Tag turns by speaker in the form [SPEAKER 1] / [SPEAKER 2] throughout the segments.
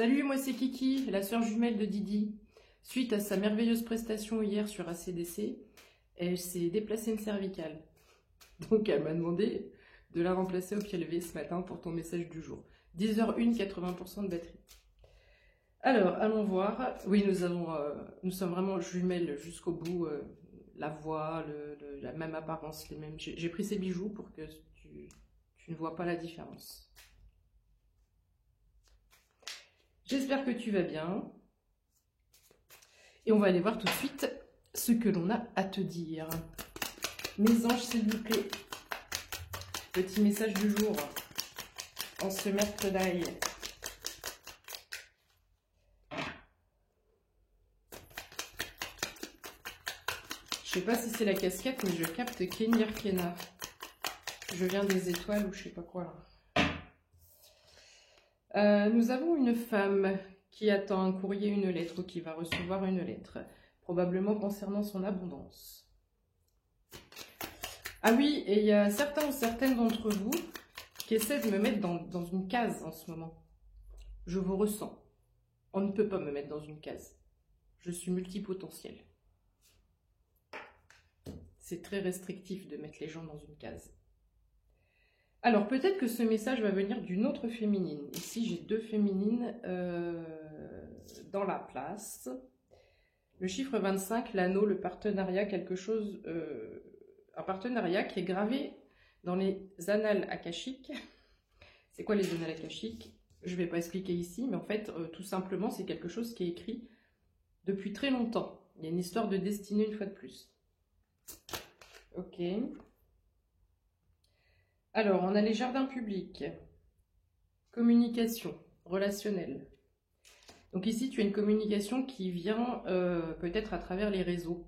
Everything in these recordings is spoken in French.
[SPEAKER 1] Salut, moi c'est Kiki, la sœur jumelle de Didi. Suite à sa merveilleuse prestation hier sur ACDC, elle s'est déplacée une cervicale. Donc elle m'a demandé de la remplacer au pied levé ce matin pour ton message du jour. 10h01, 80% de batterie. Alors, allons voir. Oui, nous sommes vraiment jumelles jusqu'au bout. La voix, la même apparence, les mêmes. J'ai pris ces bijoux pour que tu ne vois pas la différence. J'espère que tu vas bien. Et on va aller voir tout de suite ce que l'on a à te dire. Mes anges, s'il vous plaît. Petit message du jour en ce mercredi. Je sais pas si c'est la casquette, mais je capte Kenny Arcana. Je viens des étoiles ou je sais pas quoi là. Nous avons une femme qui attend un courrier, une lettre, ou qui va recevoir une lettre, probablement concernant son abondance. Ah oui, et il y a certains ou certaines d'entre vous qui essaient de me mettre dans une case en ce moment. Je vous ressens. On ne peut pas me mettre dans une case. Je suis multipotentiel. C'est très restrictif de mettre les gens dans une case. Alors, peut-être que ce message va venir d'une autre féminine. Ici, j'ai deux féminines dans la place. Le chiffre 25, l'anneau, le partenariat, quelque chose... un partenariat qui est gravé dans les annales akashiques. C'est quoi les annales akashiques? Je ne vais pas expliquer ici, mais en fait, tout simplement, c'est quelque chose qui est écrit depuis très longtemps. Il y a une histoire de destinée une fois de plus. Ok. Alors, on a les jardins publics, communication, relationnelle. Donc ici, tu as une communication qui vient peut-être à travers les réseaux.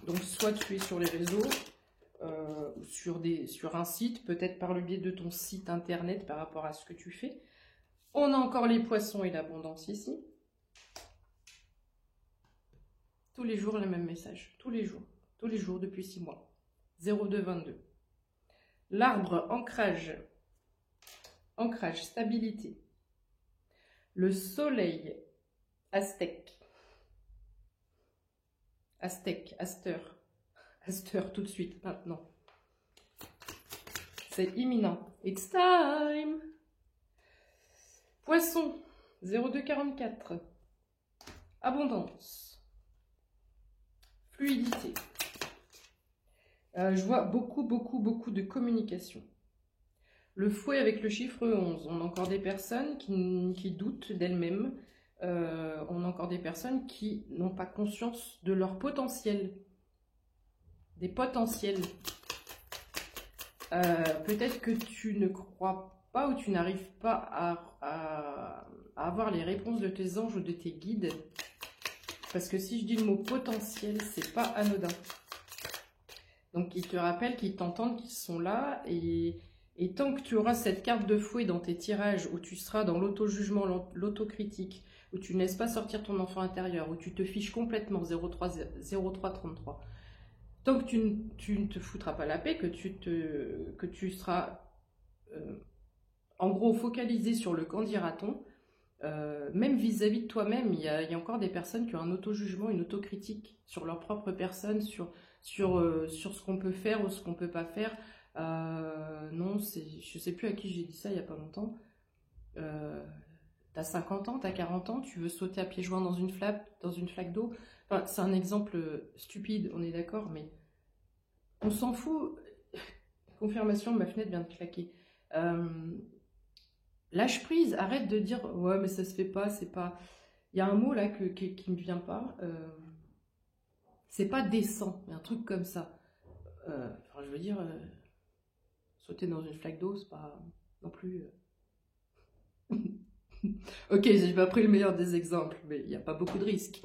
[SPEAKER 1] Donc, soit tu es sur les réseaux, sur un site, peut-être par le biais de ton site internet par rapport à ce que tu fais. On a encore les poissons et l'abondance ici. Tous les jours, le même message. Tous les jours depuis 6 mois. 0222. L'arbre, ancrage, stabilité. Le soleil, aztèque, Aster tout de suite, maintenant. C'est imminent. It's time. Poisson, 0244. Abondance. Fluidité. Je vois beaucoup de communication. Le fouet avec le chiffre 11. On a encore des personnes qui doutent d'elles-mêmes. On a encore des personnes qui n'ont pas conscience de leur potentiel. Des potentiels. Peut-être que tu ne crois pas ou tu n'arrives pas à avoir les réponses de tes anges ou de tes guides. Parce que si je dis le mot potentiel, c'est pas anodin. Donc, ils te rappellent, qu'ils t'entendent, qu'ils sont là. Et tant que tu auras cette carte de fouet dans tes tirages, où tu seras dans l'auto-jugement, l'autocritique, où tu ne laisses pas sortir ton enfant intérieur, où tu te fiches complètement 0333, tant que tu ne te foutras pas la paix, que tu seras en gros focalisé sur le qu'en dira-t-on, même vis-à-vis de toi-même, il y a encore des personnes qui ont un auto-jugement, une autocritique sur leur propre personne, sur ce qu'on peut faire ou ce qu'on peut pas faire. Non, je sais plus à qui j'ai dit ça il y a pas longtemps. T'as 50 ans, t'as 40 ans, tu veux sauter à pieds joints dans une flaque d'eau. Enfin, c'est un exemple stupide, on est d'accord, mais on s'en fout. Confirmation, ma fenêtre vient de claquer. Lâche prise, arrête de dire « ouais, mais ça se fait pas, c'est pas... » Il y a un mot là qui me vient pas. C'est pas décent, mais un truc comme ça. Enfin, je veux dire, sauter dans une flaque d'eau, c'est pas non plus... Ok, j'ai pas pris le meilleur des exemples, mais il n'y a pas beaucoup de risques.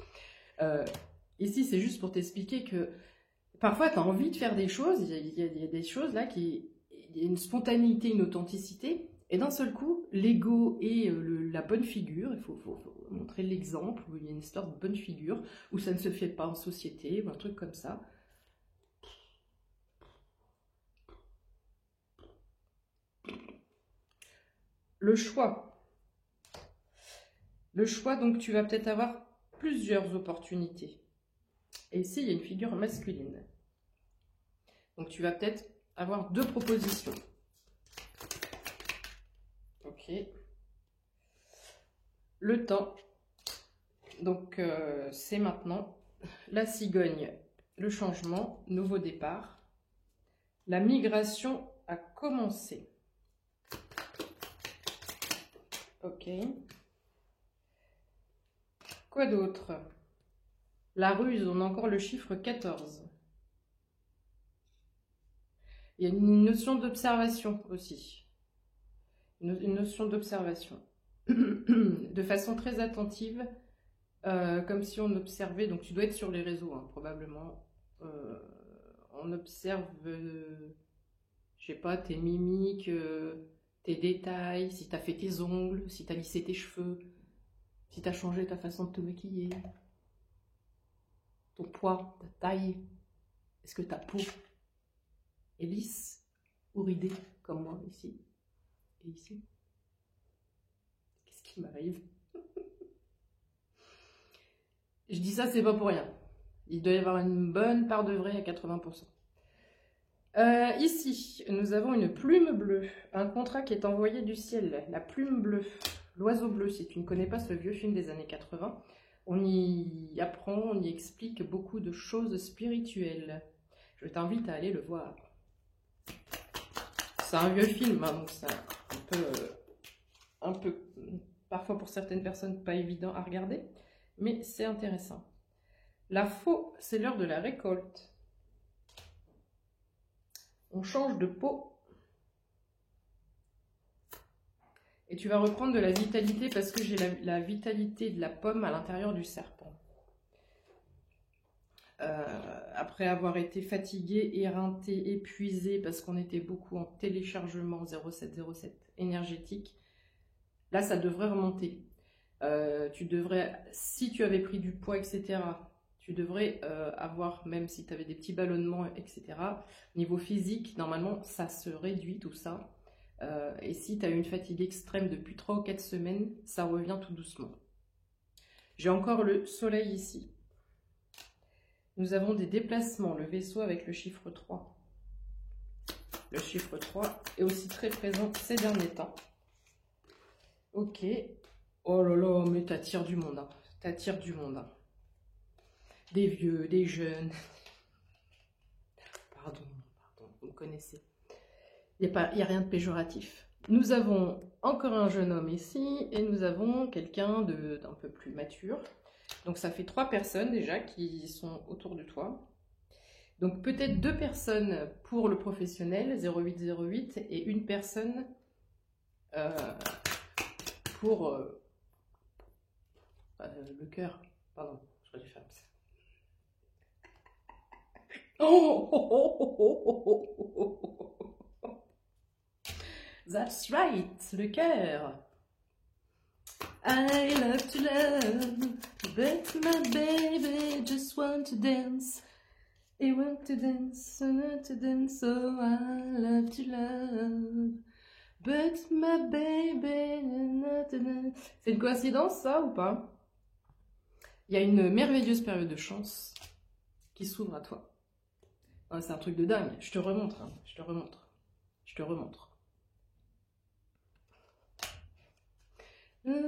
[SPEAKER 1] Ici, c'est juste pour t'expliquer que parfois, tu as envie de faire des choses, il y a des choses là il y a une spontanéité, une authenticité, et d'un seul coup, l'ego et la bonne figure, il faut montrer l'exemple, où il y a une histoire de bonne figure, où ça ne se fait pas en société, ou un truc comme ça. Le choix. Le choix, donc tu vas peut-être avoir plusieurs opportunités. Et ici, il y a une figure masculine. Donc tu vas peut-être avoir 2 propositions. Ok. Le temps. Donc c'est maintenant. La cigogne, le changement, nouveau départ. La migration a commencé. Ok. Quoi d'autre? La ruse, on a encore le chiffre 14. Il y a une notion d'observation aussi. Une notion d'observation. De façon très attentive, comme si on observait. Donc tu dois être sur les réseaux, hein, probablement. On observe, je sais pas, tes mimiques, tes détails, si tu as fait tes ongles, si tu as lissé tes cheveux, si tu as changé ta façon de te maquiller, ton poids, ta taille, est-ce que ta peau est lisse ou ridée, comme moi, ici et ici. Qu'est-ce qui m'arrive? Je dis ça, c'est pas pour rien. Il doit y avoir une bonne part de vrai à 80%. Ici, nous avons une plume bleue, un contrat qui est envoyé du ciel, la plume bleue, l'oiseau bleu. Si tu ne connais pas ce vieux film des années 80, on y apprend, on y explique beaucoup de choses spirituelles. Je t'invite à aller le voir. C'est un vieux film, hein, donc c'est un peu, parfois pour certaines personnes, pas évident à regarder, mais c'est intéressant. La faux, c'est l'heure de la récolte. On change de peau. Et tu vas reprendre de la vitalité parce que j'ai la vitalité de la pomme à l'intérieur du serpent. Après avoir été fatigué, éreinté, épuisé parce qu'on était beaucoup en téléchargement 0707 énergétique, là ça devrait remonter. Tu devrais, si tu avais pris du poids, etc., tu devrais avoir, même si tu avais des petits ballonnements, etc., niveau physique, normalement, ça se réduit tout ça. Et si tu as eu une fatigue extrême depuis 3 ou 4 semaines, ça revient tout doucement. J'ai encore le soleil ici. Nous avons des déplacements, le vaisseau avec le chiffre 3. Le chiffre 3 est aussi très présent ces derniers temps. Ok. Oh là là, mais t'attires du monde, hein. T'attires du monde, hein. Des vieux, des jeunes. Pardon, vous me connaissez. Il n'y a rien de péjoratif. Nous avons encore un jeune homme ici et nous avons quelqu'un d'un peu plus mature. Donc ça fait 3 personnes déjà qui sont autour de toi. Donc peut-être 2 personnes pour le professionnel, 0808, et une personne pour le cœur. Pardon, j'aurais dû faire ça. That's right, le cœur. I love to love, but my baby just want to dance. He want to dance, so I love to love, but my baby not to dance. C'est une coïncidence ça ou pas? Il y a une merveilleuse période de chance qui s'ouvre à toi. C'est un truc de dingue. Je te remontre, hein. Je te remontre. Je te remontre. But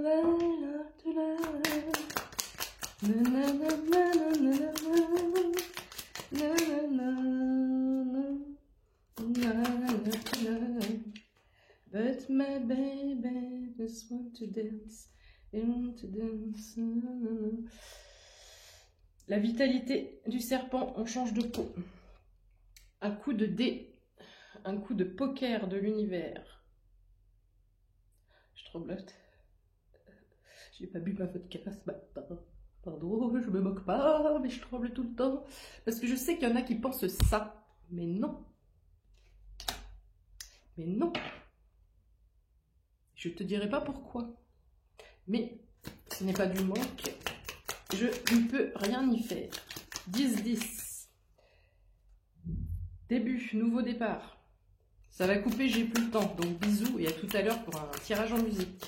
[SPEAKER 1] my baby just want to dance. La vitalité du serpent, on change de peau. Un coup de dé, un coup de poker de l'univers. Je tremblote. J'ai pas bu ma vodka ce matin. Pardon, je me moque pas, mais je tremble tout le temps. Parce que je sais qu'il y en a qui pensent ça. Mais non. Mais non. Je te dirai pas pourquoi. Mais ce n'est pas du manque. Je ne peux rien y faire. 10-10. Début, nouveau départ. Ça va couper, j'ai plus le temps. Donc bisous et à tout à l'heure pour un tirage en musique.